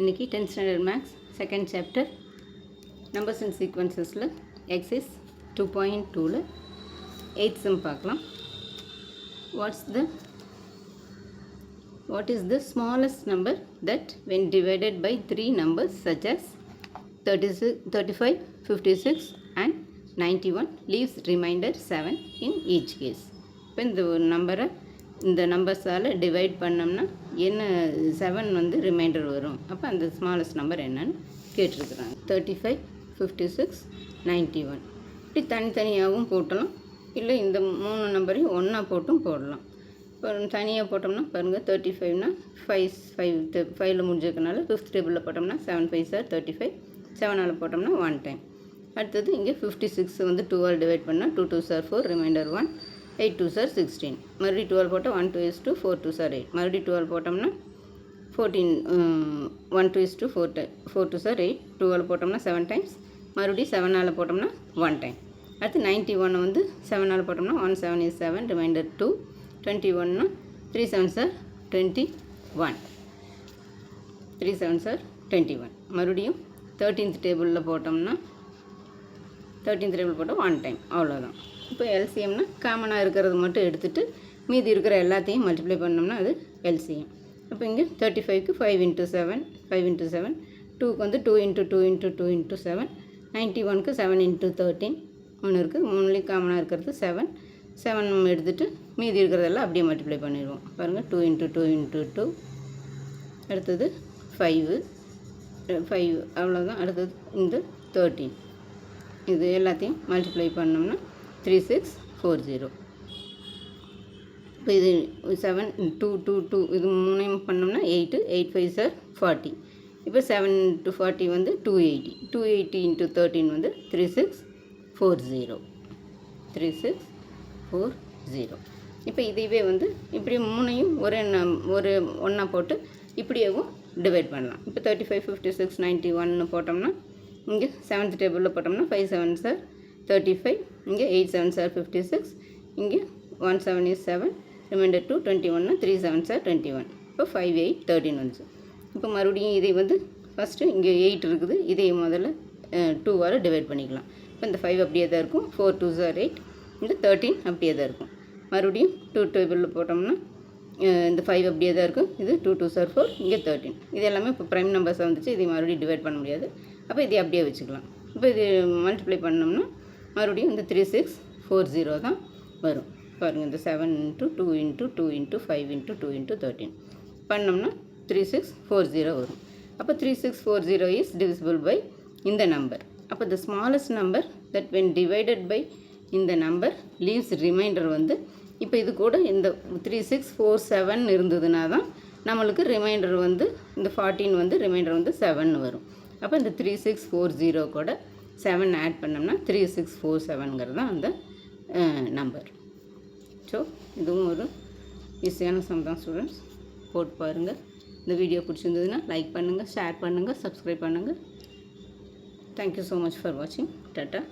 இன்னைக்கு 10th standard maths second chapter numbers and sequencesல exercise 2.2ல 8th sum பார்க்கலாம். What is the smallest number that when divided by three numbers such as 36, 35, 56 and 91 leaves remainder 7 in each case. இப்போ இந்த ஒரு நம்பரை இந்த நம்பர்ஸால் divide பண்ணோம்னா என்ன 7 வந்து ரிமைண்டர் வரும். அப்போ அந்த ஸ்மாலஸ்ட் நம்பர் என்னன்னு கேட்டிருக்கிறாங்க. 35, 56, 91 இப்படி தனித்தனியாகவும் போட்டலாம், இல்லை இந்த 3 நம்பரையும் ஒன்றா போட்டும் போடலாம். இப்போ தனியாக போட்டோம்னா பாருங்கள், 35னா 5 முடிஞ்சதுனால 5th டேபிளில் போட்டோம்னா 7 5 சார் 35, 7ஆல் போட்டோம்னா 1 டைம். அடுத்தது இங்கே 56 வந்து 2ஆல் டிவைட் பண்ணால் 2 2 சார் 4 ரிமைண்டர் 1, 8 2 சார் 16, மறுபடியும் 12 போட்டால் 1 2 is 2, 4 2 சார் 8, மறுபடியும் 12 போட்டோம்னா 14, 1 2 is 2, 4 2 சார் 8, 12 போட்டோம்னா 7 டைம்ஸ், மறுபடியும் 7ஆல் போட்டோம்னா 1 டைம். அடுத்து 91 வந்து 7ஆல் போட்டோம்னா 1 7 is 7 ரிமைண்டர் 2, 21னா 3 7 சார் 21, 3 7 சார் 21, மறுபடியும் 13th டேபிளில் போட்டோம்னா 13th டேபிள் போட்டால் 1 டைம், அவ்வளோதான். இப்போ எல்சிஎம்னா காமனாக இருக்கிறது மட்டும் எடுத்துகிட்டு மீதி இருக்கிற எல்லாத்தையும் மல்டிப்ளை பண்ணோம்னா அது எல்சிஎம். இப்போ இங்கே 35க்கு 5 × 7, 5 × 7, 2க்கு வந்து 2 × 2 × 2 × 7, 91க்கு 7 × 13 ஒன்று இருக்குது, 3லேயும் காமனாக இருக்கிறது 7 எடுத்துகிட்டு மீதி இருக்கிறதெல்லாம் அப்படியே மல்டிப்ளை பண்ணிடுவோம். பாருங்கள், 2 × 2 × 2, அடுத்தது 5 அவ்வளோதான். அடுத்தது இந்த 13, இது எல்லாத்தையும் மல்டிப்ளை பண்ணோம்னா 3640. இப்போ இது 7 2 2 2 இது 3 பண்ணோம்னா 8 8 5 சார் 40. இப்போ 7 to 40 வந்து 280, 280 × 13 வந்து 3640, 3640. இப்போ இதுவே வந்து இப்படி 3ஐயும் ஒரு ஒன்றா போட்டு இப்படியேவும் டிவைட் பண்ணலாம். இப்போ 35 56 91 போட்டோம்னா இங்கே 7th டேபிளில் போட்டோம்னா 5 7 சார் 35, இங்கே 8 7 சார் 56, இங்கே 1 7 is 7 ரிமைண்டர் 2, 21னா 3 7 சார் 21. இப்போ 5 8 13 வந்துச்சு. இப்போ மறுபடியும் இதை வந்து ஃபஸ்ட்டு இங்கே 8 இருக்குது, இதை முதல்ல 2ஆல் டிவைட் பண்ணிக்கலாம். இப்போ இந்த 5 அப்படியே தான் இருக்கும், 4 2 சார் 8, இந்த 13 அப்படியே தான் இருக்கும். மறுபடியும் 2 டேபிளில் போட்டோம்னா இந்த 5 அப்படியே தான் இருக்கும், இது 2 2 சார் 4, இங்கே 13. இது எல்லாமே இப்போ ப்ரைம் நம்பர்ஸாக வந்துச்சு, இதை மறுபடியும் டிவைட் பண்ண முடியாது. அப்போ இதை அப்படியே வச்சுக்கலாம். இப்போ இது மல்டிப்ளை பண்ணோம்னா மறுபடியும் இந்த 3640 தான் வரும். பாருங்கள், இந்த 7 × 2 × 2 × 5 × 2 × 13 பண்ணோம்னா 3640 வரும். அப்போ 3640 இஸ் டிவிசிபிள் பை இந்த நம்பர். அப்போ the smallest number that when divided by இந்த நம்பர் லீவ்ஸ் ரிமைண்டர் வந்து இப்போ இது கூட இந்த 3647 இருந்ததுனா தான் நம்மளுக்கு ரிமைண்டர் வந்து இந்த 14 வந்து ரிமைண்டர் வந்து 7 வரும். அப்போ இந்த 3640 கூட 7 ஆட் பண்ணோம்னா 3647ங்கிறது தான் அந்த நம்பர். ஸோ இதுவும் ஒரு ஈஸியான சம் தான் ஸ்டூடெண்ட்ஸ், போட்டு பாருங்கள். இந்த வீடியோ பிடிச்சிருந்ததுன்னா லைக் பண்ணுங்கள், ஷேர் பண்ணுங்கள், சப்ஸ்கிரைப் பண்ணுங்கள். தேங்க்யூ ஸோ மச் ஃபார் வாட்சிங். டாட்டா.